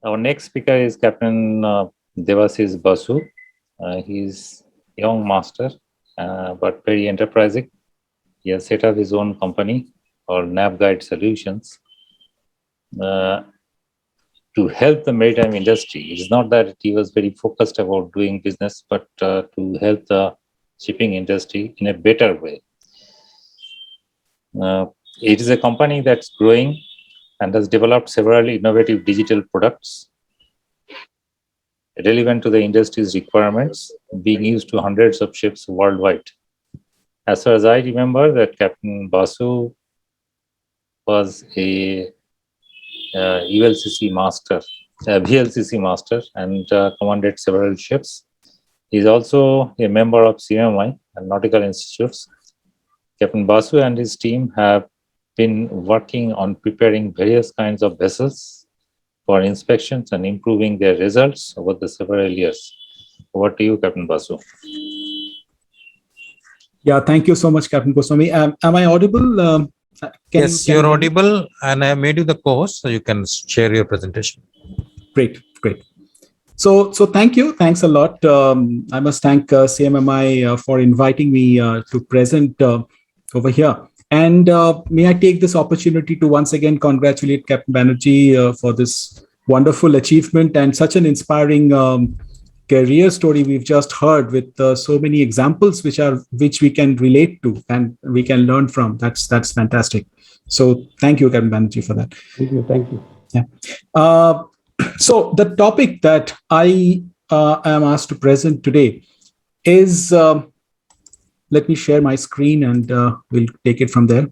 Our next speaker is Captain Devasis Basu. He's a young master, but very enterprising. He has set up his own company called NavGuide Solutions to help the maritime industry. It's not that he was very focused about doing business, but to help the shipping industry in a better way. It is a company that's growing and has developed several innovative digital products relevant to the industry's requirements, being used to hundreds of ships worldwide. As far as I remember, that Captain Basu was a ULCC master, VLCC master, and commanded several ships. He's also a member of CMMI and Nautical Institutes. Captain Basu and his team have been working on preparing various kinds of vessels for inspections and improving their results over the several years. Over to you, Captain Basu. Yeah, thank you so much, Captain Goswami. Am I audible? Yes, you're audible, and I made you the co-host, so you can share your presentation. Great. So thank you. Thanks a lot. I must thank CMMI for inviting me to present over here. And may I take this opportunity to once again congratulate Captain Banerjee for this wonderful achievement and such an inspiring career story we've just heard, with so many examples which we can relate to and we can learn from. That's fantastic. So thank you, Captain Banerjee, for that. Thank you. Yeah. So the topic that I am asked to present today is, let me share my screen and we'll take it from there.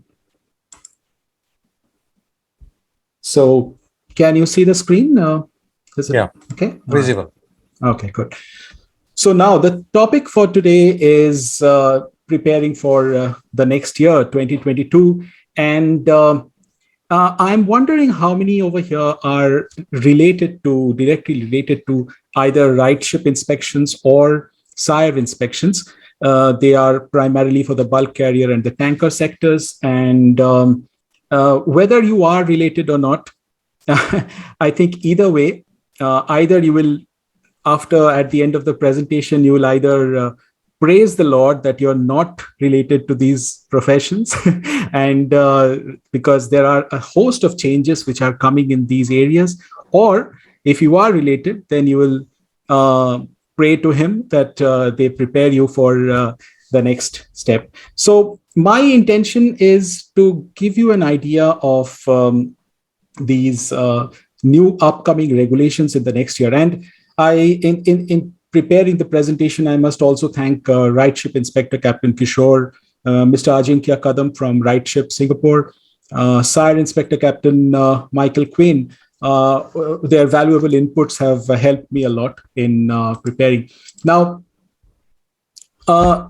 So can you see the screen? Yeah. Okay. Visible. Okay, good. So now the topic for today is preparing for the next year, 2022. And I'm wondering how many over here are directly related to either Rightship inspections or SIRE inspections. They are primarily for the bulk carrier and the tanker sectors. And whether you are related or not, I think either way, either you will, at the end of the presentation, you will either praise the Lord that you're not related to these professions, and because there are a host of changes which are coming in these areas, or if you are related, then you will pray to him that they prepare you for the next step. So my intention is to give you an idea of these new upcoming regulations in the next year. And in preparing the presentation, I must also thank Rightship Inspector Captain Kishore, Mr. Ajinkya Kadam from Rightship Singapore, SIRE Inspector Captain Michael Quinn. Their valuable inputs have helped me a lot in preparing. Now, the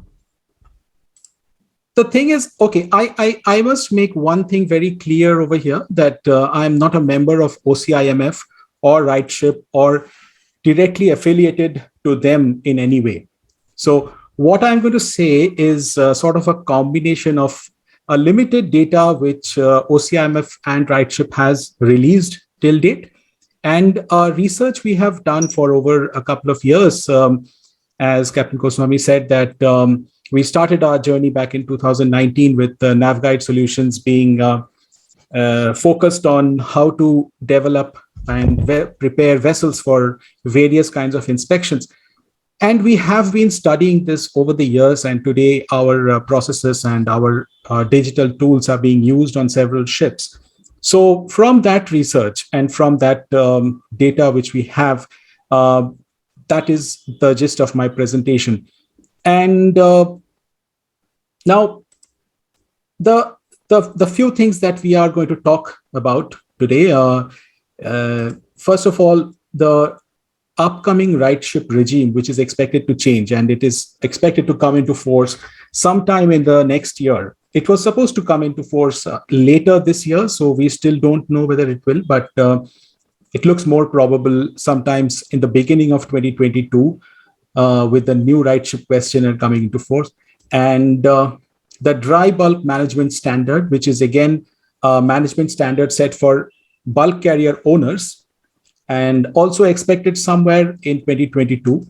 thing is, okay, I must make one thing very clear over here, that I'm not a member of OCIMF or Rightship or directly affiliated to them in any way. So what I'm going to say is sort of a combination of a limited data which OCIMF and Rightship has released till date, and research we have done for over a couple of years. As Captain Goswami said, that we started our journey back in 2019 with NavGuide Solutions being focused on how to develop and prepare vessels for various kinds of inspections. And we have been studying this over the years, and today our processes and our digital tools are being used on several ships. So from that research and from that data which we have, that is the gist of my presentation. And now the few things that we are going to talk about today are, first of all, the upcoming Rightship regime, which is expected to change, and it is expected to come into force sometime in the next year. It was supposed to come into force later this year, so we still don't know whether it will, but it looks more probable sometimes in the beginning of 2022 with the new Rightship questionnaire coming into force. And the dry bulk management standard, which is again a management standard set for bulk carrier owners, and also expected somewhere in 2022.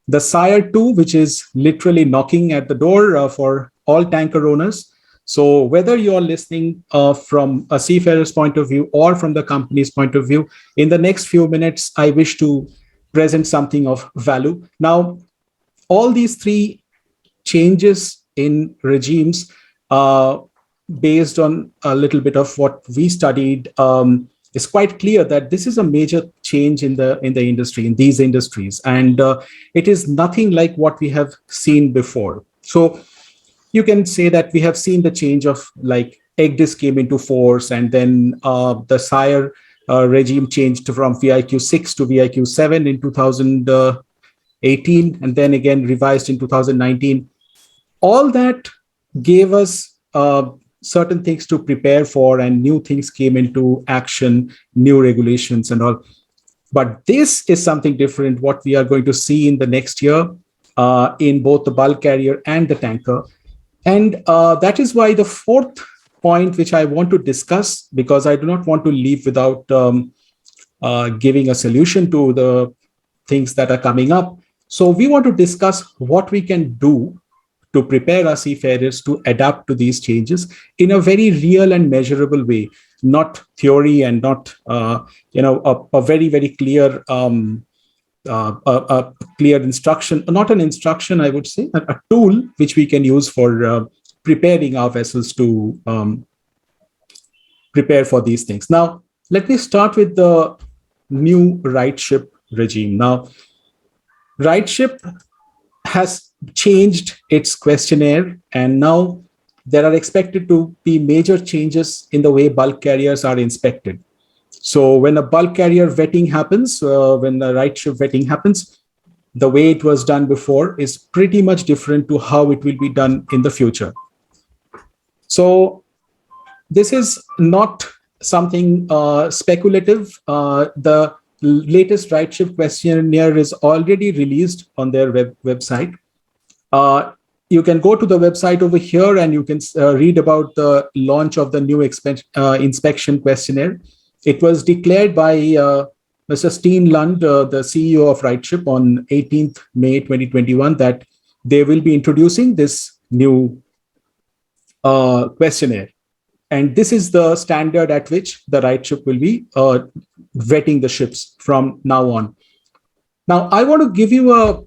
The SIRE 2, which is literally knocking at the door for all tanker owners. So whether you are listening from a seafarer's point of view or from the company's point of view, in the next few minutes, I wish to present something of value. Now, all these three changes in regimes, based on a little bit of what we studied, it's quite clear that this is a major change in the industry, in these industries, and it is nothing like what we have seen before. So you can say that we have seen the change of like EGDIS came into force, and then the SIRE regime changed from VIQ 6 to VIQ 7 in 2018, and then again revised in 2019. All that gave us certain things to prepare for, and new things came into action, new regulations and all. But this is something different, what we are going to see in the next year in both the bulk carrier and the tanker. And that is why the fourth point, which I want to discuss, because I do not want to leave without giving a solution to the things that are coming up. So we want to discuss what we can do to prepare our seafarers to adapt to these changes in a very real and measurable way, not theory and not a very, very clear a clear instruction, not an instruction, I would say, a tool which we can use for preparing our vessels to prepare for these things. Now, let me start with the new Rightship regime. Now, Rightship has changed its questionnaire, and now there are expected to be major changes in the way bulk carriers are inspected. So when a bulk carrier vetting happens, when the Rightship vetting happens, the way it was done before is pretty much different to how it will be done in the future. So this is not something speculative. The latest Rightship questionnaire is already released on their website. You can go to the website over here and you can read about the launch of the new inspection questionnaire. It was declared by Mr. Steen Lund, the CEO of Rightship, on 18th May 2021, that they will be introducing this new questionnaire. And this is the standard at which the Rightship will be vetting the ships from now on. Now, I want to give you a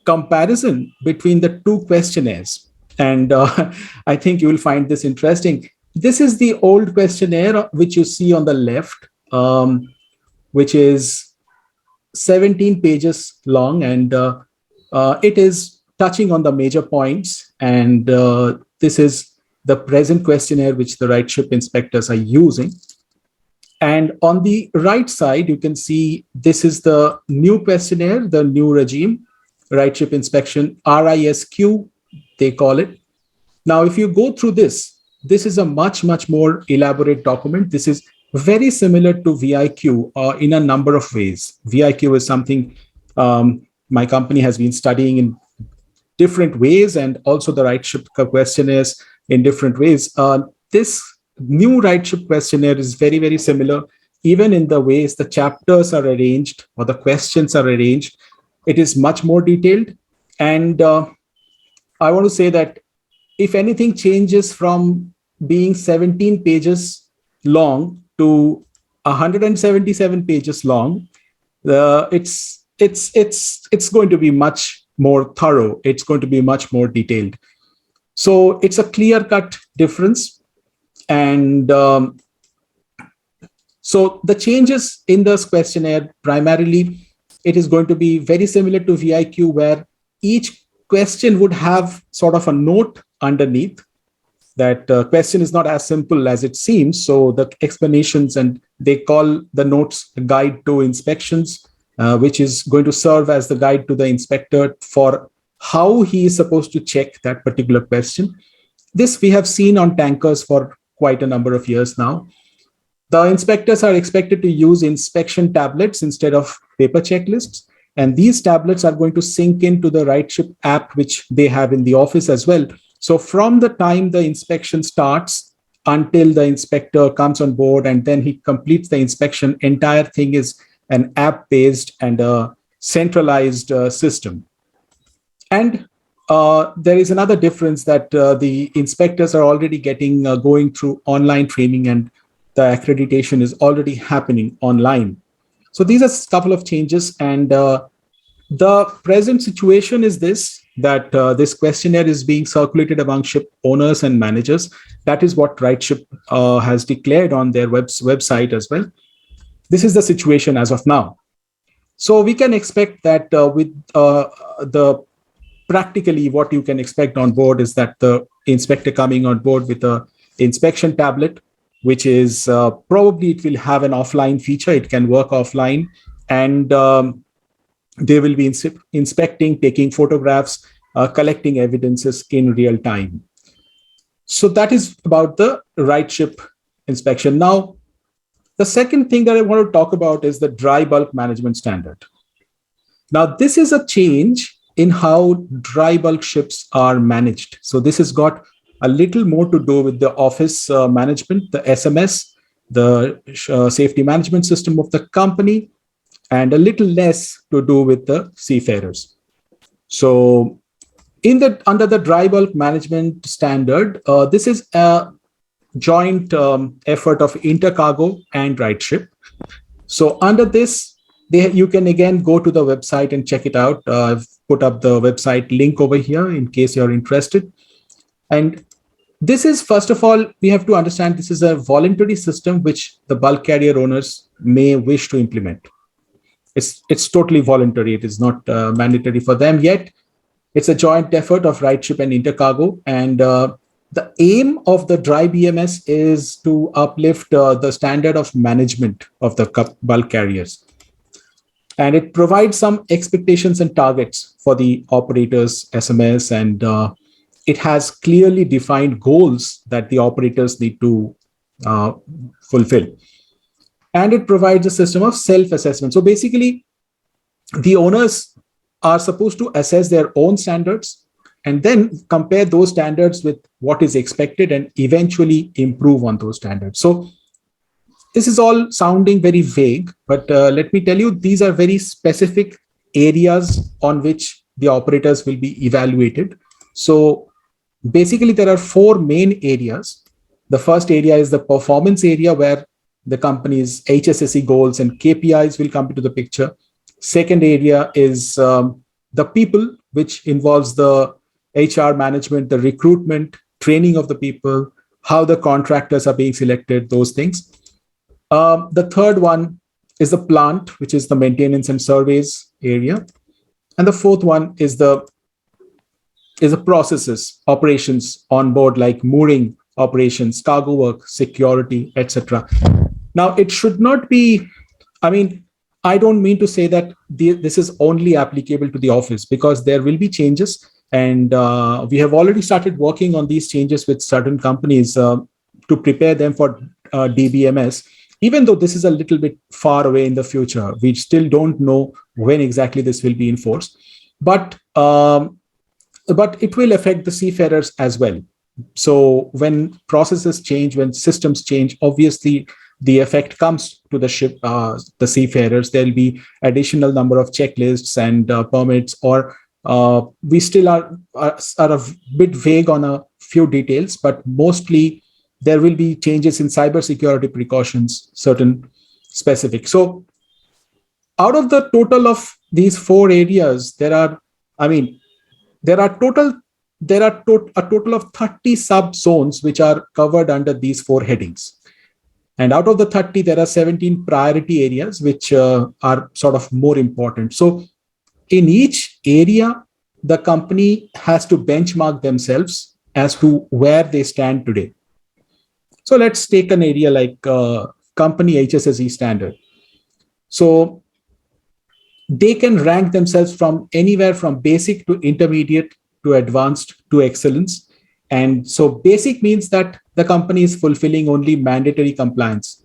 comparison between the two questionnaires, and I think you will find this interesting. This is the old questionnaire, which you see on the left, which is 17 pages long, and it is touching on the major points. And this is the present questionnaire which the Rightship inspectors are using. And on the right side, you can see this is the new questionnaire, the new regime, Rightship inspection, RISQ, they call it. Now, if you go through this is a much, much more elaborate document. This is very similar to VIQ in a number of ways. VIQ is something my company has been studying in different ways, and also the Rightship questionnaires in different ways. This new Rightship questionnaire is very, very similar, even in the ways the chapters are arranged or the questions are arranged. It is much more detailed. And I want to say that if anything changes from being 17 pages long to 177 pages long, it's going to be much more thorough. It's going to be much more detailed. So it's a clear-cut difference. And so the changes in this questionnaire, primarily, it is going to be very similar to VIQ, where each question would have sort of a note underneath. That question is not as simple as it seems. So the explanations, and they call the notes guide to inspections, which is going to serve as the guide to the inspector for how he is supposed to check that particular question. This we have seen on tankers for quite a number of years now. The inspectors are expected to use inspection tablets instead of paper checklists. And these tablets are going to sync into the Rightship app, which they have in the office as well. So from the time the inspection starts until the inspector comes on board and then he completes the inspection. Entire thing is an app-based and a centralized system. And there is another difference that the inspectors are already going through online training, and the accreditation is already happening online. So these are a couple of changes, and the present situation is this, that this questionnaire is being circulated among ship owners and managers. That is what Rightship has declared on their website as well. This is the situation as of now. So we can expect that with the practically what you can expect on board is that the inspector coming on board with a inspection tablet, which is probably it will have an offline feature. It can work offline, and they will be inspecting, taking photographs, collecting evidences in real time. So that is about the Rightship inspection. Now, the second thing that I want to talk about is the dry bulk management standard. Now, this is a change in how dry bulk ships are managed. So this has got a little more to do with the office management, the SMS, the safety management system of the company, and a little less to do with the seafarers. So under the dry bulk management standard, this is a joint effort of Intercargo and Rightship. So under this, you can again go to the website and check it out. I've put up the website link over here in case you're interested. And this is, first of all, we have to understand this is a voluntary system which the bulk carrier owners may wish to implement. It's totally voluntary. It is not mandatory for them yet. It's a joint effort of Rightship and Intercargo. And the aim of the dry BMS is to uplift the standard of management of the bulk carriers. And it provides some expectations and targets for the operators, SMS, and it has clearly defined goals that the operators need to fulfill. And it provides a system of self-assessment. So basically, the owners are supposed to assess their own standards and then compare those standards with what is expected and eventually improve on those standards. So this is all sounding very vague, but let me tell you, these are very specific areas on which the operators will be evaluated. So basically, there are four main areas. The first area is the performance area, where the company's HSSE goals and KPIs will come into the picture. Second area is the people, which involves the HR management, the recruitment, training of the people, how the contractors are being selected, those things. The third one is the plant, which is the maintenance and surveys area. And the fourth one is the processes, operations on board, like mooring operations, cargo work, security, etc. Now, it should not be, I don't mean to say that this is only applicable to the office, because there will be changes. And we have already started working on these changes with certain companies to prepare them for DBMS. Even though this is a little bit far away in the future, we still don't know when exactly this will be enforced. But it will affect the seafarers as well. So when processes change, when systems change, obviously the effect comes to the ship, the seafarers. There'll be additional number of checklists and permits, or we still are a bit vague on a few details, but mostly there will be changes in cybersecurity precautions, certain specific. So out of the total of these four areas, there are a total of 30 sub-zones which are covered under these four headings. And out of the 30, there are 17 priority areas which are sort of more important. So in each area, the company has to benchmark themselves as to where they stand today. So let's take an area like company HSSE standard. So they can rank themselves from anywhere from basic to intermediate to advanced to excellence. And so basic means that the company is fulfilling only mandatory compliance.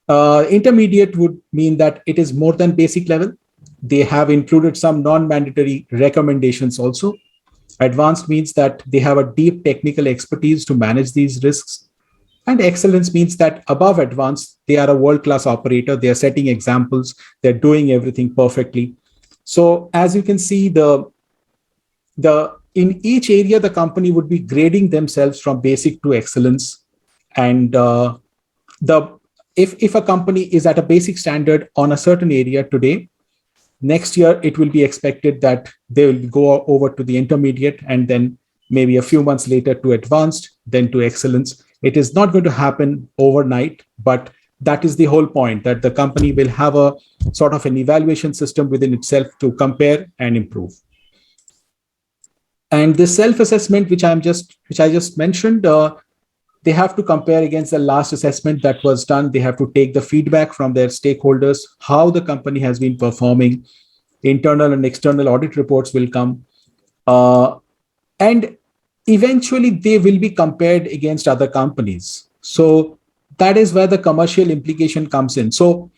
Intermediate would mean that it is more than basic level. They have included some non-mandatory recommendations also. Advanced means that they have a deep technical expertise to manage these risks. And excellence means that above advanced, they are a world-class operator. They are setting examples. They're doing everything perfectly. So as you can see, in each area, the company would be grading themselves from basic to excellence. And if a company is at a basic standard on a certain area today, next year it will be expected that they will go over to the intermediate, and then maybe a few months later to advanced, then to excellence. It is not going to happen overnight, but that is the whole point, that the company will have a sort of an evaluation system within itself to compare and improve. And this self-assessment, which I just mentioned, they have to compare against the last assessment that was done. They have to take the feedback from their stakeholders, how the company has been performing. Internal and external audit reports will come. And eventually they will be compared against other companies. So that is where the commercial implication comes in. So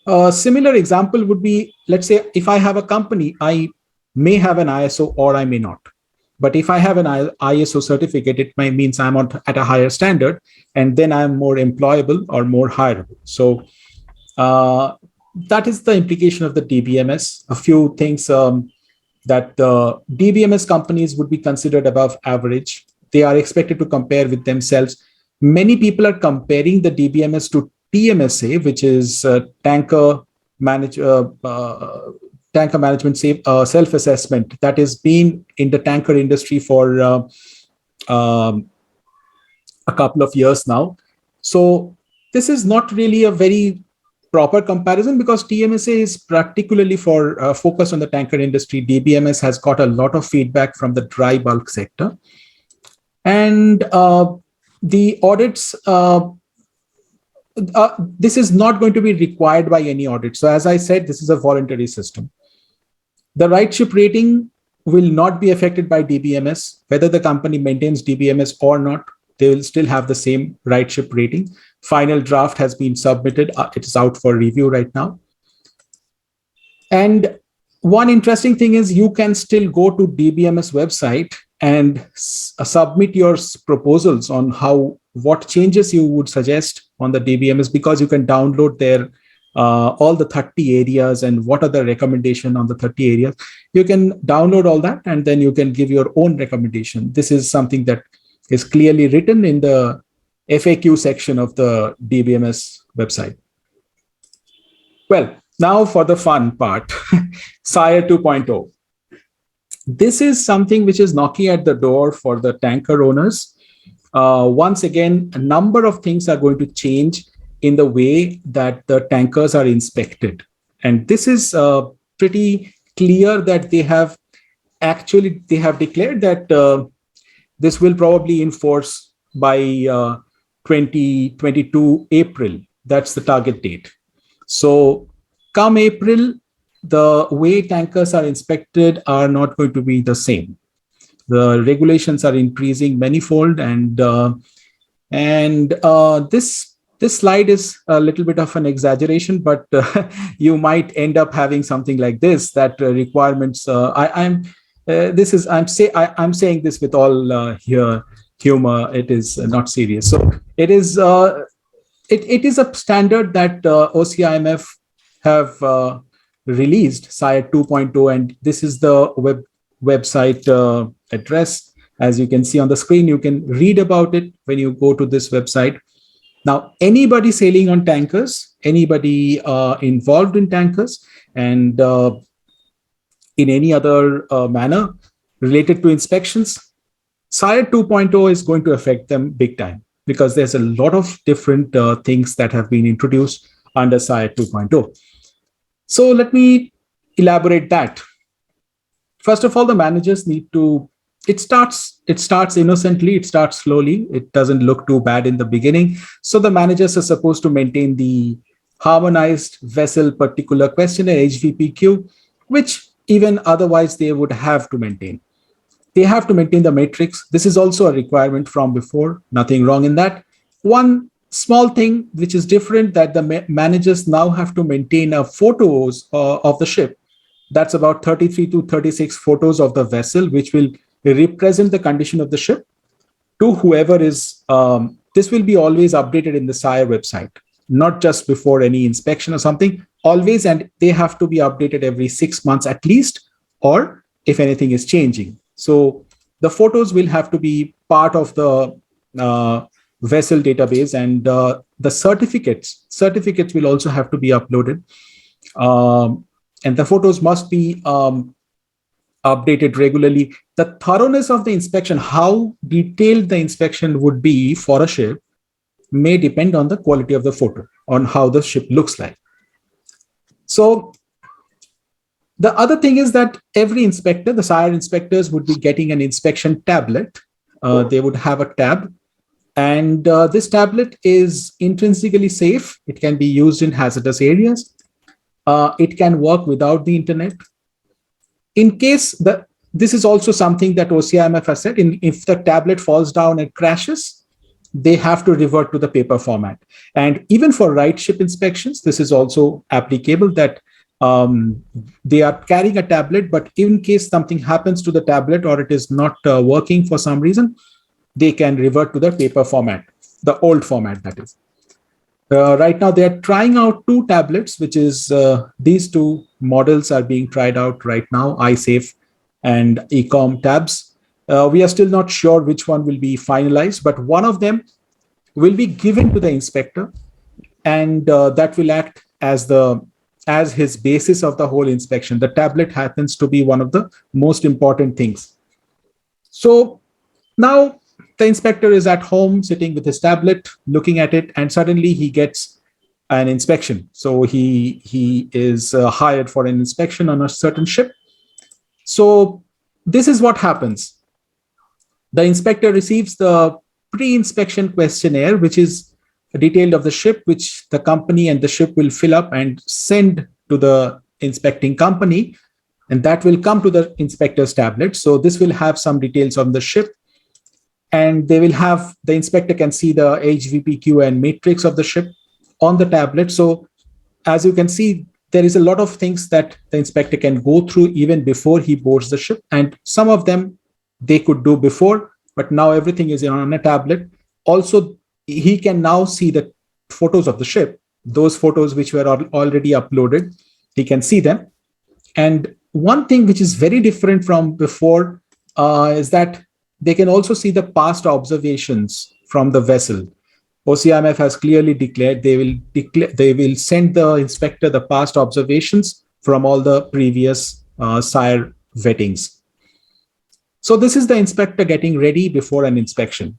a similar example would be, let's say, if I have a company, I may have an ISO or I may not. But if I have an ISO certificate, it means I'm at a higher standard, and then I'm more employable or more hireable. So that is the implication of the DBMS. A few things that the DBMS companies would be considered above average. They are expected to compare with themselves. Many people are comparing the DBMS to TMSA, which is tanker management self-assessment, that has been in the tanker industry for a couple of years now. So this is not really a very proper comparison, because TMSA is particularly for focused on the tanker industry. DBMS has got a lot of feedback from the dry bulk sector. And the audits, this is not going to be required by any audit. So as I said, this is a voluntary system. The Rightship rating will not be affected by DBMS. Whether the company maintains DBMS or not, they will still have the same Rightship rating. Final draft has been submitted. It is out for review right now. And one interesting thing is you can still go to DBMS website and submit your proposals on what changes you would suggest on the DBMS, because you can download their all the 30 areas and what are the recommendation on the 30 areas. You can download all that, and then you can give your own recommendation. This is something that is clearly written in the FAQ section of the DBMS website. Well, now for the fun part, SIRE 2.0. This is something which is knocking at the door for the tanker owners. Once again, a number of things are going to change in the way that the tankers are inspected. And this is pretty clear that they have declared that this will probably enforce by 2022 April. That's the target date. So come April, the way tankers are inspected are not going to be the same. The regulations are increasing manifold, and this slide is a little bit of an exaggeration, but you might end up having something like this, that requirements. I'm saying this with all humor. It is not serious. So it is it is a standard that OCIMF have released, SIRE 2.0, and this is the website address. As you can see on the screen, you can read about it when you go to this website. Now, anybody sailing on tankers, anybody involved in tankers, and in any other manner related to inspections, SIRE 2.0 is going to affect them big time, because there's a lot of different things that have been introduced under SIRE 2.0. So let me elaborate that. First of all, the managers need to, it starts innocently, it starts slowly, it doesn't look too bad in the beginning. So the managers are supposed to maintain the harmonized vessel particular questionnaire, HVPQ, which even otherwise they would have to maintain. They have to maintain the matrix. This is also a requirement from before, nothing wrong in that. One small thing which is different, that the managers now have to maintain photos of the ship. That's about 33 to 36 photos of the vessel, which will represent the condition of the ship to whoever is this will be always updated in the SIRE website, not just before any inspection or something, always, and they have to be updated every 6 months at least, or if anything is changing. So the photos will have to be part of the vessel database, and the certificates will also have to be uploaded. And the photos must be updated regularly. The thoroughness of the inspection, how detailed the inspection would be for a ship, may depend on the quality of the photo, on how the ship looks like. So the other thing is that every inspector, the SIRE inspectors, would be getting an inspection tablet. They would have a tab, and this tablet is intrinsically safe. It can be used in hazardous areas. It can work without the internet. In case that this is also something that OCIMF has said, if the tablet falls down and crashes, they have to revert to the paper format. And even for Rightship inspections, this is also applicable, that they are carrying a tablet, but in case something happens to the tablet or it is not working for some reason, they can revert to the paper format, the old format, that is. Right now, they are trying out 2 tablets, which is these 2 models are being tried out right now, iSafe and Ecom tabs. We are still not sure which one will be finalized, but one of them will be given to the inspector, and that will act as his basis of the whole inspection. The tablet happens to be one of the most important things. So now the inspector is at home sitting with his tablet, looking at it, and suddenly he gets an inspection. So he is hired for an inspection on a certain ship. So this is what happens. The inspector receives the pre-inspection questionnaire, which is detailed of the ship, which the company and the ship will fill up and send to the inspecting company, and that will come to the inspector's tablet. So this will have some details on the ship, and they will have, the inspector can see the HVPQ and matrix of the ship on the tablet. So as you can see, there is a lot of things that the inspector can go through even before he boards the ship, and some of them they could do before, but now everything is on a tablet. Also, he can now see the photos of the ship, those photos which were already uploaded, he can see them. And one thing which is very different from before is that they can also see the past observations from the vessel. OCIMF has clearly declared they will send the inspector the past observations from all the previous SIRE vettings. So this is the inspector getting ready before an inspection.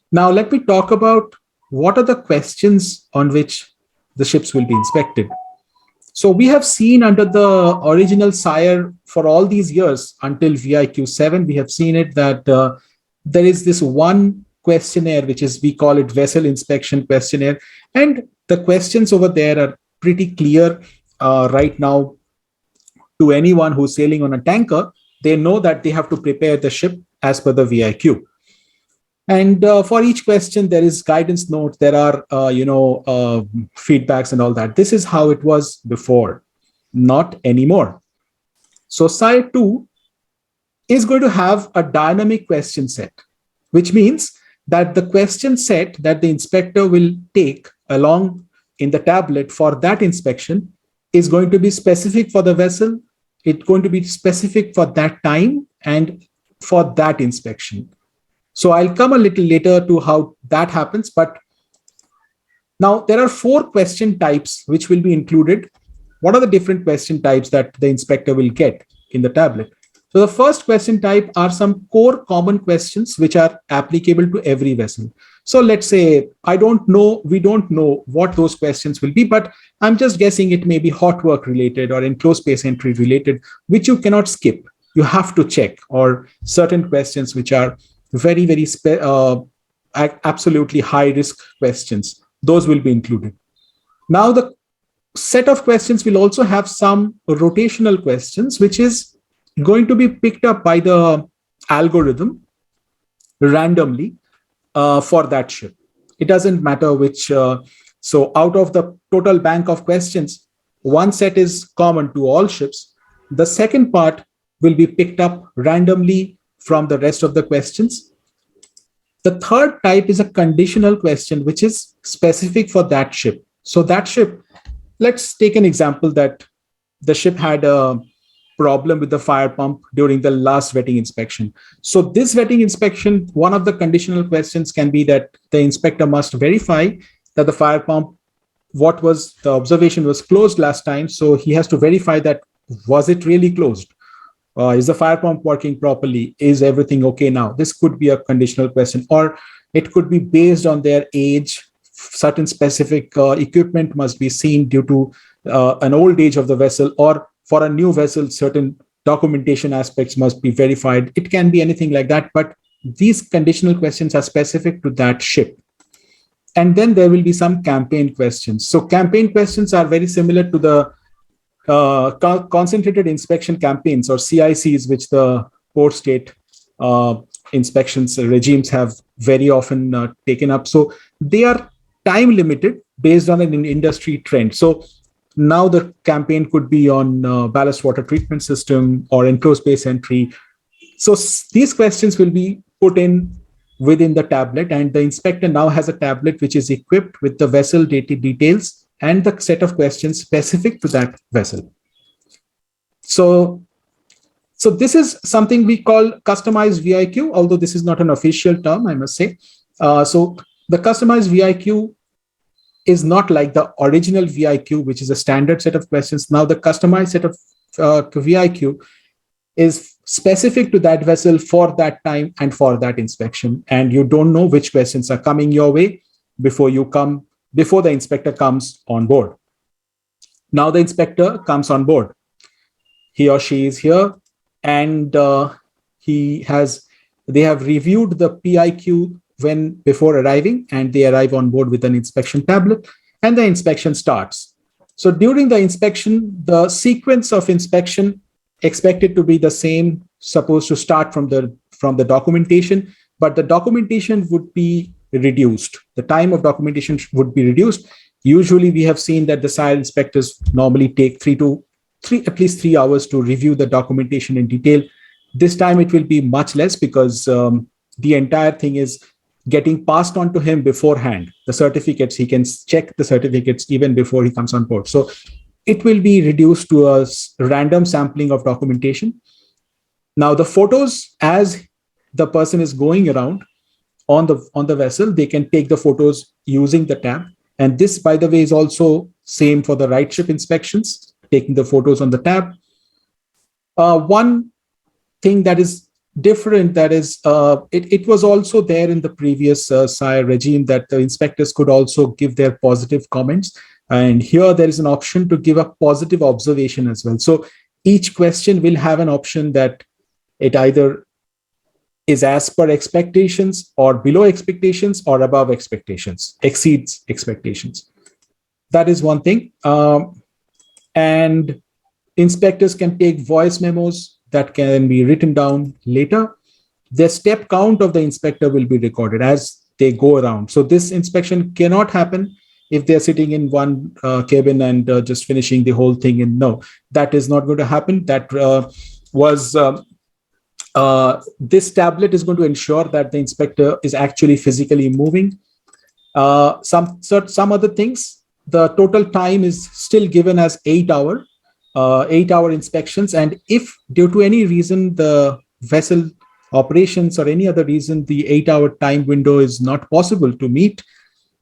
Now let me talk about what are the questions on which the ships will be inspected. So we have seen under the original SIRE for all these years until VIQ 7, we have seen it that there is this one questionnaire, which is, we call it vessel inspection questionnaire. And the questions over there are pretty clear right now to anyone who's sailing on a tanker. They know that they have to prepare the ship as per the VIQ. And for each question, there is guidance notes, there are, feedbacks and all that. This is how it was before, not anymore. So SIRE 2 is going to have a dynamic question set, which means that the question set that the inspector will take along in the tablet for that inspection is going to be specific for the vessel. It's going to be specific for that time and for that inspection. So I'll come a little later to how that happens. But now there are 4 question types which will be included. What are the different question types that the inspector will get in the tablet? So the first question type are some core common questions which are applicable to every vessel. So let's say, we don't know what those questions will be, but I'm just guessing it may be hot work related or enclosed space entry related, which you cannot skip. You have to check, or certain questions which are very, very absolutely high risk questions. Those will be included. Now the set of questions will also have some rotational questions, which is going to be picked up by the algorithm randomly for that ship. It doesn't matter which. So out of the total bank of questions, one set is common to all ships. The second part will be picked up randomly from the rest of the questions. The third type is a conditional question, which is specific for that ship. So that ship, let's take an example that the ship had a problem with the fire pump during the last vetting inspection. So this vetting inspection, one of the conditional questions can be that the inspector must verify that the fire pump, what was the observation was closed last time. So he has to verify that, was it really closed? Is the fire pump working properly? Is everything okay now? This could be a conditional question, or it could be based on their age. Certain specific equipment must be seen due to an old age of the vessel, or for a new vessel, certain documentation aspects must be verified. It can be anything like that, but these conditional questions are specific to that ship. And then there will be some campaign questions. So campaign questions are very similar to the concentrated inspection campaigns, or CICs, which the port state inspections regimes have very often taken up. So they are time limited based on an industry trend. So now the campaign could be on ballast water treatment system or enclosed space entry. So these questions will be put in within the tablet, and the inspector now has a tablet which is equipped with the vessel data details and the set of questions specific to that vessel. So this is something we call customized VIQ, although this is not an official term, I must say. So the customized VIQ is not like the original VIQ, which is a standard set of questions. Now the customized set of VIQ is specific to that vessel for that time and for that inspection. And you don't know which questions are coming your way before the inspector comes on board. Now the inspector comes on board. He or she is here, and they have reviewed the PIQ before arriving, and they arrive on board with an inspection tablet, and the inspection starts. So during the inspection, the sequence of inspection expected to be the same, supposed to start from the documentation, but the documentation would be reduced. The time of documentation would be reduced. Usually we have seen that the SIRE inspectors normally take at least 3 hours to review the documentation in detail. This time it will be much less, because the entire thing is getting passed on to him beforehand. The certificates, he can check the certificates even before he comes on board. So it will be reduced to a random sampling of documentation. Now the photos, as the person is going around on the vessel, they can take the photos using the tab. And this, by the way, is also same for the Rightship inspections, taking the photos on the tab. One thing that is different, that is, it was also there in the previous SIRE regime, that the inspectors could also give their positive comments. And here there is an option to give a positive observation as well. So each question will have an option that it either is as per expectations, or below expectations, or above expectations, exceeds expectations. That is one thing. And inspectors can take voice memos that can be written down later. The step count of the inspector will be recorded as they go around. So this inspection cannot happen if they're sitting in one cabin and just finishing the whole thing. And no, that is not going to happen. That this tablet is going to ensure that the inspector is actually physically moving. Some other things, the total time is still given as 8 hour inspections. And if due to any reason the vessel operations or any other reason the 8 hour time window is not possible to meet,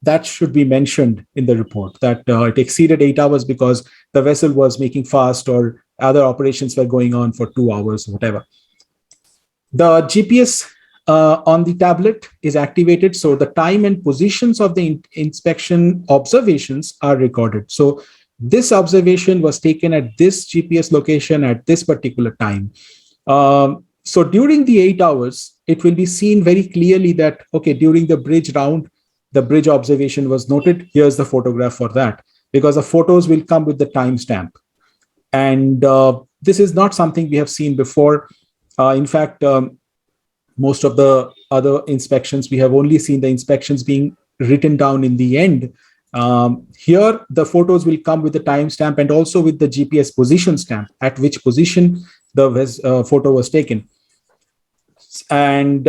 that should be mentioned in the report, that it exceeded 8 hours because the vessel was making fast or other operations were going on for 2 hours, whatever. The GPS on the tablet is activated, so the time and positions of the inspection observations are recorded. So this observation was taken at this GPS location at this particular time. So during the 8 hours, it will be seen very clearly that, okay, during the bridge round, the bridge observation was noted. Here's the photograph for that, because the photos will come with the timestamp. And this is not something we have seen before. In fact, most of the other inspections, we have only seen the inspections being written down in the end. Here, the photos will come with the timestamp and also with the GPS position stamp, at which position the photo was taken. And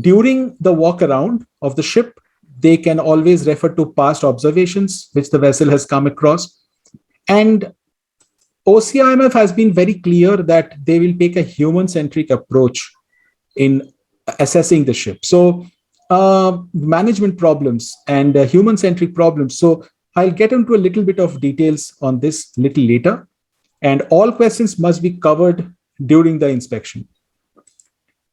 During the walk around of the ship, they can always refer to past observations which the vessel has come across. And OCIMF has been very clear that they will take a human-centric approach in assessing the ship. So management problems and human-centric problems. So I'll get into a little bit of details on this little later. And all questions must be covered during the inspection.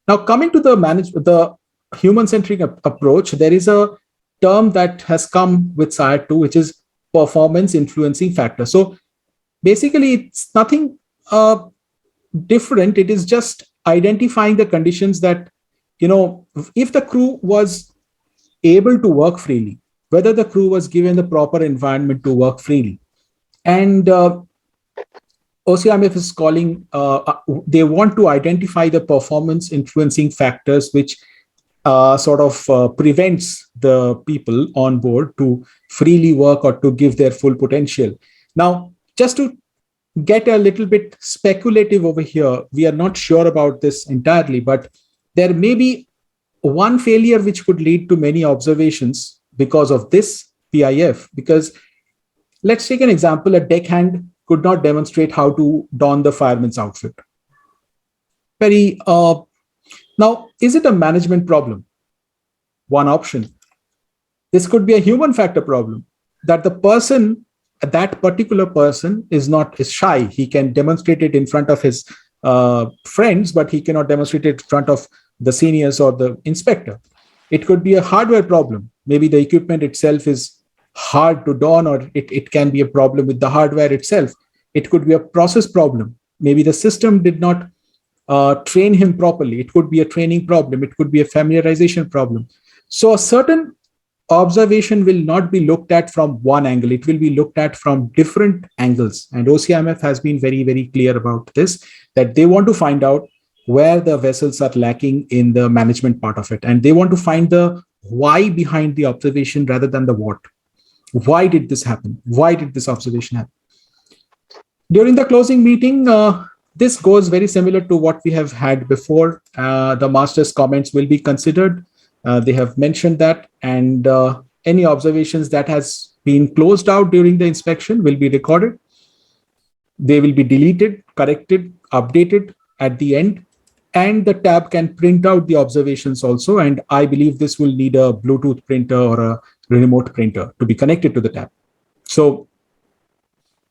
Now, coming to the human-centric approach, there is a term that has come with SIRE 2, which is performance influencing factor. So basically, it's nothing different. It is just identifying the conditions that, if the crew was able to work freely, whether the crew was given the proper environment to work freely. And OCIMF is calling, they want to identify the performance influencing factors which prevents the people on board to freely work or to give their full potential. Now, just to get a little bit speculative over here, we are not sure about this entirely, but there may be one failure which could lead to many observations because of this PIF. Because let's take an example, a deckhand could not demonstrate how to don the fireman's outfit. Now, is it a management problem? One option. This could be a human factor problem, that the person, that particular person is shy. He can demonstrate it in front of his friends, but he cannot demonstrate it in front of the seniors or the inspector. It could be a hardware problem. Maybe the equipment itself is hard to don, or it can be a problem with the hardware itself. It could be a process problem. Maybe the system did not train him properly. It could be a training problem. It could be a familiarization problem. So a certain observation will not be looked at from one angle. It will be looked at from different angles. And OCIMF has been very, very clear about this, that they want to find out where the vessels are lacking in the management part of it. And they want to find the why behind the observation rather than the what. Why did this happen? Why did this observation happen? During the closing meeting, this goes very similar to what we have had before. The master's comments will be considered. They have mentioned that, and any observations that has been closed out during the inspection will be recorded. They will be deleted, corrected, updated at the end, and the tab can print out the observations also. And I believe this will need a Bluetooth printer or a remote printer to be connected to the tab. So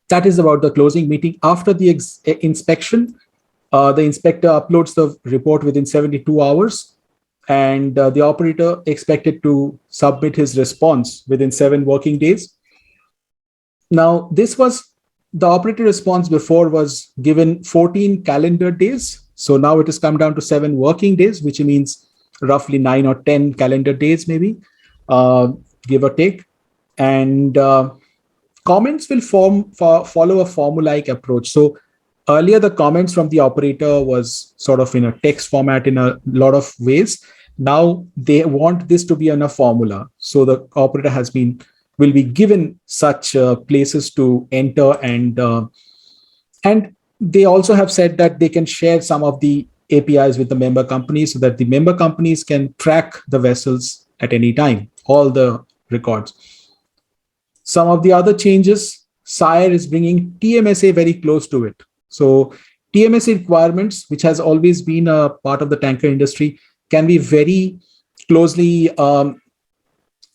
that is about the closing meeting. After the inspection, the inspector uploads the report within 72 hours, and the operator expected to submit his response within 7 working days. Now, this was the operator response before was given 14 calendar days. So now it has come down to 7 working days, which means roughly 9 or 10 calendar days, maybe, give or take. And comments will follow a formulaic approach. So earlier, the comments from the operator was sort of in a text format in a lot of ways. Now they want this to be in a formula. So the operator will be given such places to enter, and they also have said that they can share some of the APIs with the member companies so that the member companies can track the vessels at any time, all the records. Some of the other changes, SIRE is bringing TMSA very close to it. So TMSA requirements, which has always been a part of the tanker industry, can be very closely,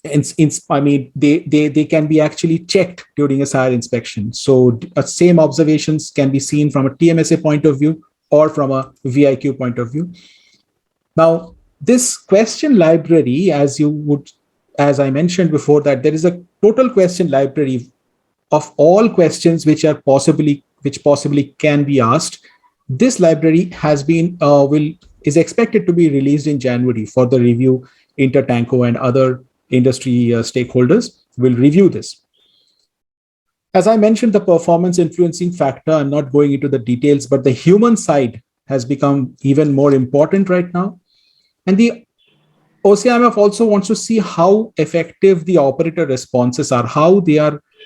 they can be actually checked during a SIRE inspection. So same observations can be seen from a TMSA point of view or from a VIQ point of view. Now, this question library, as I mentioned before, that there is a total question library of all questions which possibly can be asked. This library is expected to be released in January for the review. Intertanko and other industry stakeholders will review this. As I mentioned, the performance influencing factor, I'm not going into the details, but the human side has become even more important right now. And the OCIMF also wants to see how effective the operator responses are,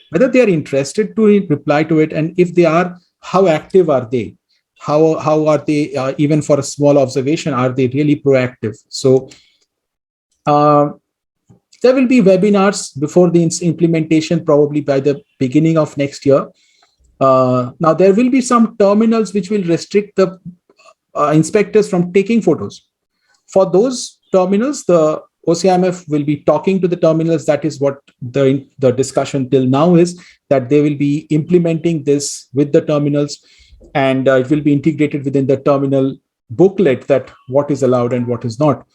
whether they are interested to reply to it, and if they are, how active are they? How are they, even for a small observation, are they really proactive? So There will be webinars before the implementation, probably by the beginning of next year. Now, there will be some terminals which will restrict the inspectors from taking photos. For those terminals, the OCIMF will be talking to the terminals. That is what the discussion till now is, that they will be implementing this with the terminals, and it will be integrated within the terminal booklet that what is allowed and what is not.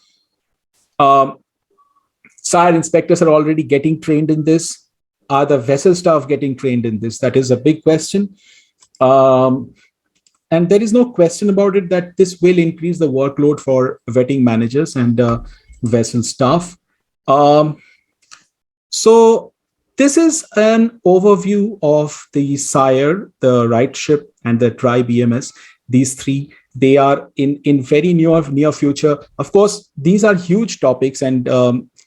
SIRE inspectors are already getting trained in this. Are the vessel staff getting trained in this? That is a big question. And there is no question about it that this will increase the workload for vetting managers and vessel staff. So this is an overview of the SIRE, the Rightship, and the TRI-BMS. These three, they are in very near future. Of course, these are huge topics, and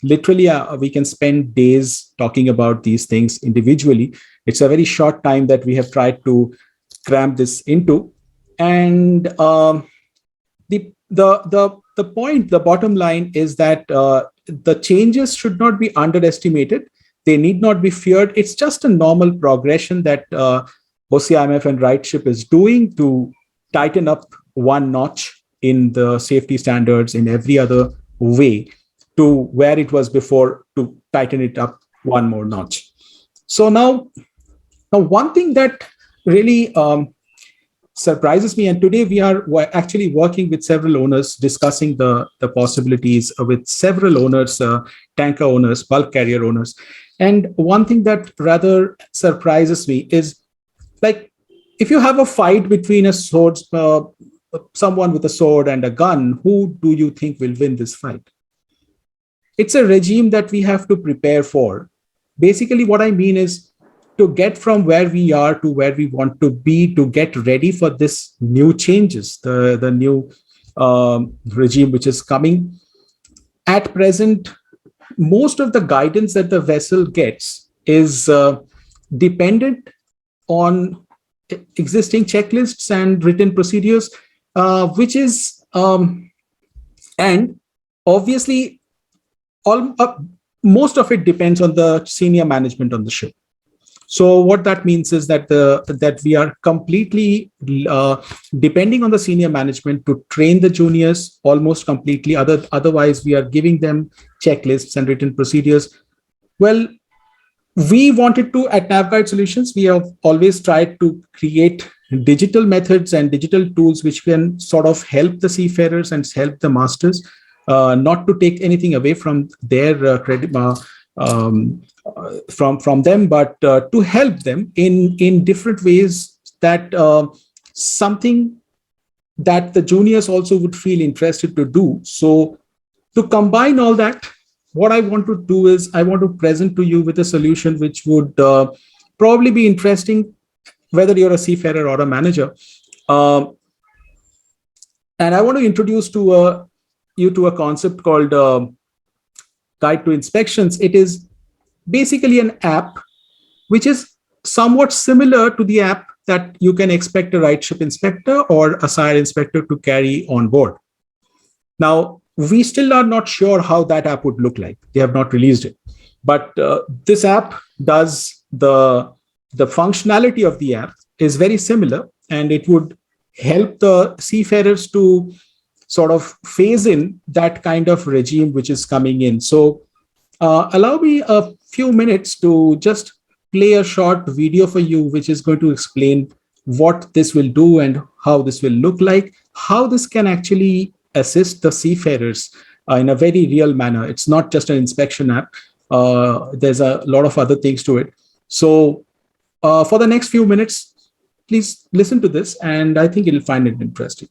literally we can spend days talking about these things individually. It's a very short time that we have tried to cram this into. And the point, the bottom line is that the changes should not be underestimated. They need not be feared. It's just a normal progression that OCIMF and Rightship is doing to tighten up one notch in the safety standards in every other way to where it was before, to tighten it up one more notch. So now one thing that really surprises me, and today we are actually working with several owners, discussing the possibilities with several owners, tanker owners, bulk carrier owners. And one thing that rather surprises me is, like, if you have a fight between a sword, someone with a sword and a gun, who do you think will win this fight? It's a regime that we have to prepare for. Basically, what I mean is, to get from where we are to where we want to be, to get ready for this new changes, the new regime which is coming. At present, most of the guidance that the vessel gets is dependent on existing checklists and written procedures, which is, and obviously, most of it depends on the senior management on the ship. So what that means is that that we are completely depending on the senior management to train the juniors almost completely. Otherwise, we are giving them checklists and written procedures. Well, we wanted to, at NavGuide Solutions, we have always tried to create digital methods and digital tools which can sort of help the seafarers and help the masters, not to take anything away from their credit. From them, but to help them in different ways, that something that the juniors also would feel interested to do. So to combine all that, what I want to do is I want to present to you with a solution which would probably be interesting, whether you're a seafarer or a manager. And I want to introduce to you to a concept called Guide to Inspections. It is basically an app which is somewhat similar to the app that you can expect a Rightship inspector or a SIRE inspector to carry on board. Now, we still are not sure how that app would look like. They have not released it. But this app does the functionality of the app is very similar, and it would help the seafarers to sort of phase in that kind of regime which is coming in. So allow me a few minutes to just play a short video for you, which is going to explain what this will do and how this will look like, how this can actually assist the seafarers in a very real manner. It's not just an inspection app. There's a lot of other things to it. So for the next few minutes, please listen to this, and I think you'll find it interesting.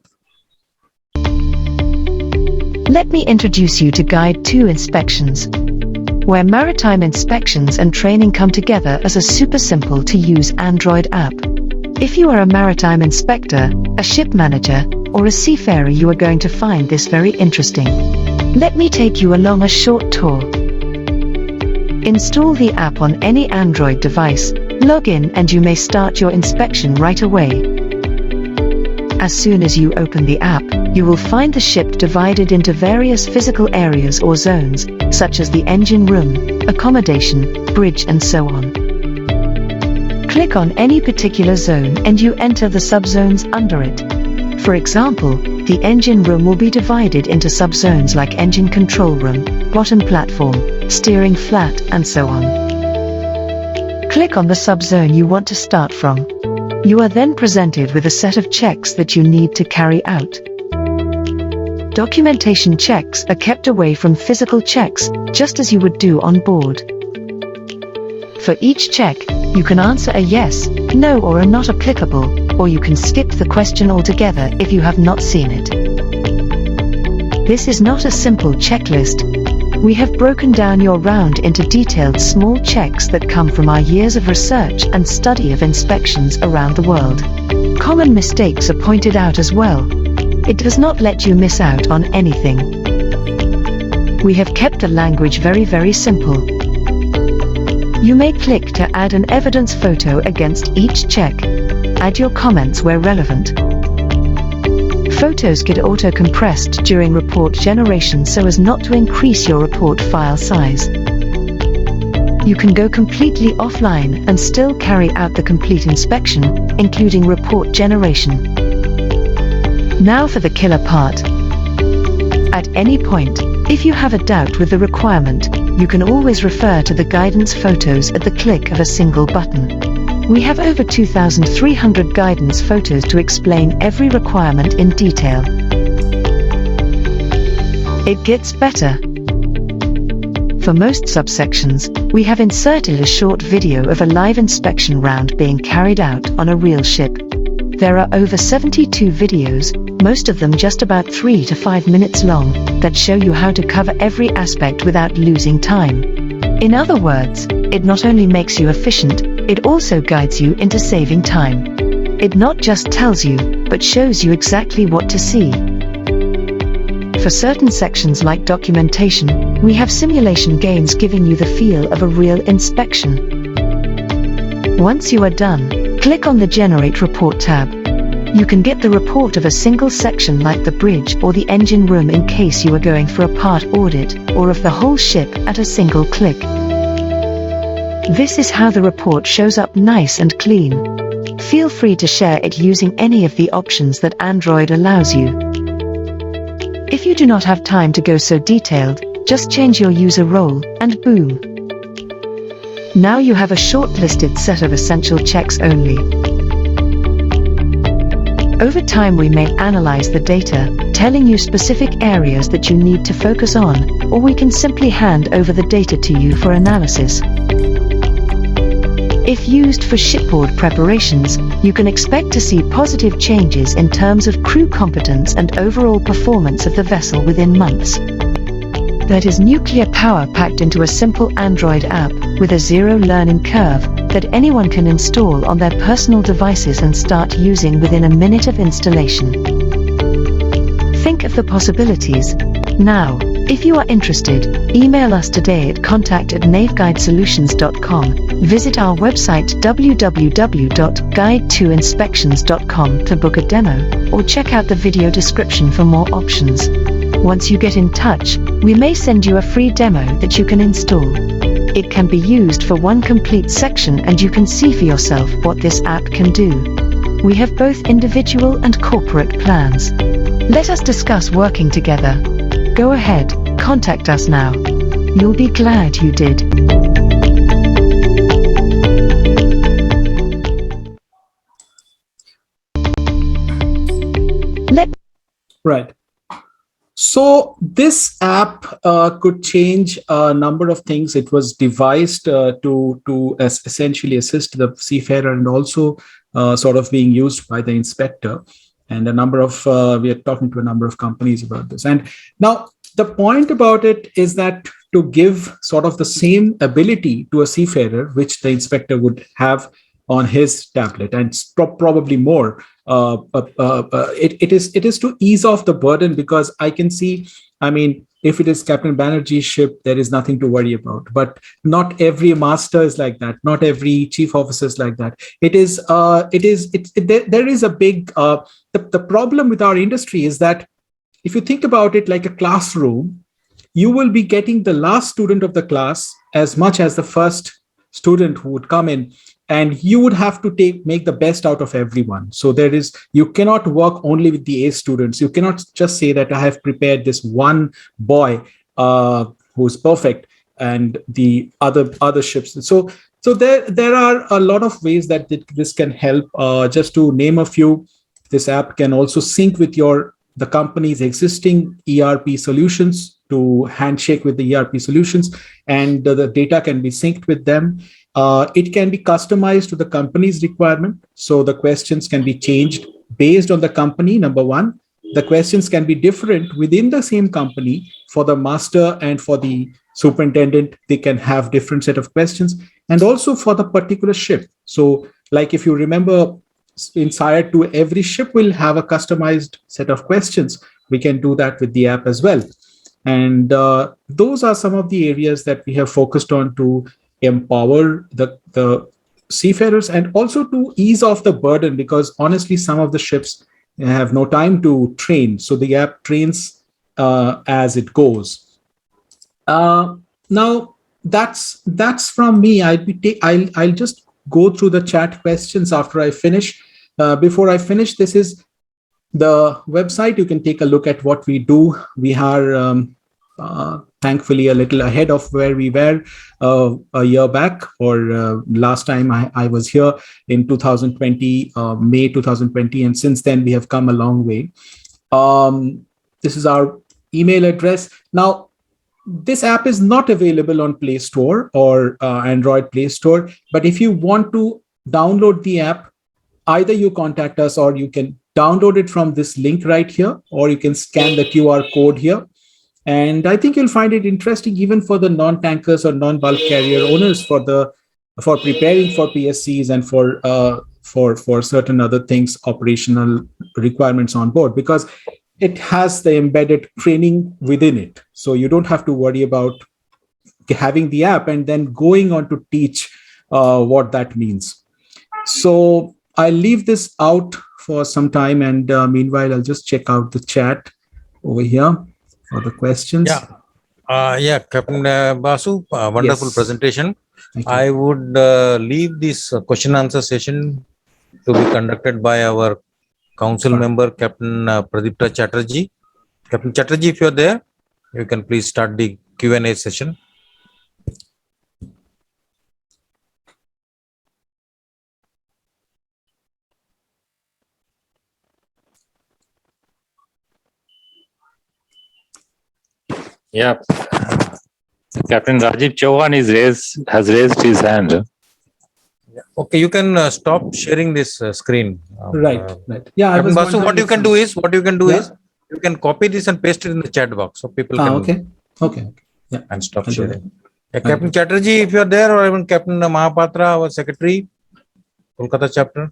Let me introduce you to Guide to Inspections, where maritime inspections and training come together as a super simple to use Android app. If you are a maritime inspector, a ship manager, or a seafarer, you are going to find this very interesting. Let me take you along a short tour. Install the app on any Android device, log in, and you may start your inspection right away. As soon as you open the app, you will find the ship divided into various physical areas or zones, such as the engine room, accommodation, bridge, and so on. Click on any particular zone and you enter the subzones under it. For example, the engine room will be divided into subzones like engine control room, bottom platform, steering flat, and so on. Click on the subzone you want to start from. You are then presented with a set of checks that you need to carry out. Documentation checks are kept away from physical checks, just as you would do on board. For each check, you can answer a yes, no, or a not applicable, or you can skip the question altogether if you have not seen it. This is not a simple checklist. We have broken down your round into detailed small checks that come from our years of research and study of inspections around the world. Common mistakes are pointed out as well. It does not let you miss out on anything. We have kept the language very simple. You may click to add an evidence photo against each check. Add your comments where relevant. Photos get auto-compressed during report generation so as not to increase your report file size. You can go completely offline and still carry out the complete inspection, including report generation. Now for the killer part. At any point, if you have a doubt with the requirement, you can always refer to the guidance photos at the click of a single button. We have over 2,300 guidance photos to explain every requirement in detail. It gets better. For most subsections, we have inserted a short video of a live inspection round being carried out on a real ship. There are over 72 videos, most of them just about 3 to 5 minutes long, that show you how to cover every aspect without losing time. In other words, it not only makes you efficient, it also guides you into saving time. It not just tells you, but shows you exactly what to see. For certain sections like documentation, we have simulation games giving you the feel of a real inspection. Once you are done, click on the Generate Report tab. You can get the report of a single section like the bridge or the engine room in case you are going for a part audit, or of the whole ship at a single click. This is how the report shows up nice and clean. Feel free to share it using any of the options that Android allows you. If you do not have time to go so detailed, just change your user role, and boom. Now you have a shortlisted set of essential checks only. Over time we may analyze the data, telling you specific areas that you need to focus on, or we can simply hand over the data to you for analysis. If used for shipboard preparations, you can expect to see positive changes in terms of crew competence and overall performance of the vessel within months. That is nuclear power packed into a simple Android app with a zero learning curve that anyone can install on their personal devices and start using within a minute of installation. Think of the possibilities. Now, if you are interested, email us today at contact@naveguidesolutions.com, visit our website www.guide2inspections.com to book a demo, or check out the video description for more options. Once you get in touch, we may send you a free demo that you can install. It can be used for one complete section and you can see for yourself what this app can do. We have both individual and corporate plans. Let us discuss working together. Go ahead, contact us now. You'll be glad you did. Right. So this app could change a number of things. It was devised to essentially assist the seafarer and also sort of being used by the inspector. And a number of we are talking to a number of companies about this. And now the point about it is that to give sort of the same ability to a seafarer, which the inspector would have on his tablet, and probably more. It is to ease off the burden, because I can see, I mean, if it is Captain Banerjee's ship, there is nothing to worry about. But not every master is like that. Not every chief officer is like that. There is a big, the problem with our industry is that if you think about it like a classroom, you will be getting the last student of the class as much as the first student who would come in, and you would have to make the best out of everyone. So you cannot work only with the A students. You cannot just say that I have prepared this one boy who's perfect and the other ships. So there are a lot of ways that this can help. Just to name a few, this app can also sync with the company's existing ERP solutions to handshake with the ERP solutions, and the data can be synced with them. It can be customized to the company's requirement. So the questions can be changed based on the company, number one. The questions can be different within the same company. For the master and for the superintendent, they can have different set of questions, and also for the particular ship. So like if you remember, in SIRE 2, every ship will have a customized set of questions. We can do that with the app as well. And those are some of the areas that we have focused on to empower the seafarers, and also to ease off the burden, because honestly, some of the ships have no time to train. So the app trains as it goes. Now that's from me. I'll just go through the chat questions after I finish. Before I finish, this is the website. You can take a look at what we do. We are thankfully a little ahead of where we were a year back, or last time I was here in 2020, May 2020, and since then we have come a long way. This is our email address. Now, this app is not available on Play Store or Android Play Store, but if you want to download the app, either you contact us, or you can download it from this link right here, or you can scan the QR code here. And I think you'll find it interesting even for the non-tankers or non-bulk carrier owners for preparing for PSCs and for certain other things, operational requirements on board, because it has the embedded training within it. So you don't have to worry about having the app and then going on to teach what that means. So I'll leave this out for some time, and meanwhile, I'll just check out the chat over here for the questions. Yeah, Captain Basu, wonderful Yes. presentation. I would leave this question answer session to be conducted by our council member, Captain Pradipta Chatterjee. Captain Chatterjee, if you're there, you can please start the Q&A session. Yeah. Captain Rajiv Chauhan has raised his hand. Okay, you can stop sharing this screen. Right. Yeah, Captain Basu, what you can do is you can copy this and paste it in the chat box so people can. Okay. Yeah. And stop sharing. Yeah, Captain Chatterjee, if you are there, or even Captain Mahapatra, our secretary, Kolkata chapter,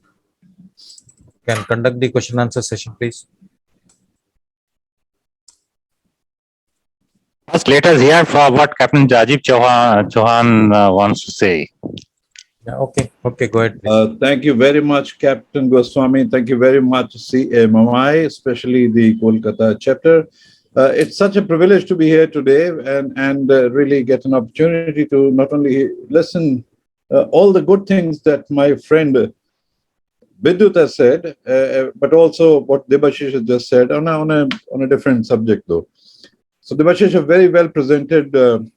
can conduct the question answer session, please. First, let us hear from what Captain Rajiv Chauhan wants to say. Yeah, okay, go ahead. Thank you very much, Captain Goswami. Thank you very much, CMMI, especially the Kolkata chapter. It's such a privilege to be here today and really get an opportunity to not only listen all the good things that my friend Bidut has said, but also what Debashish has just said on a different subject, though. So Debashish, a very well presented, very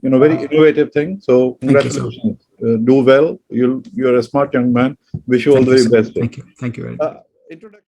innovative thing. So congratulations. Do well. You're a smart young man. Wish you all the very best. Thank you very much.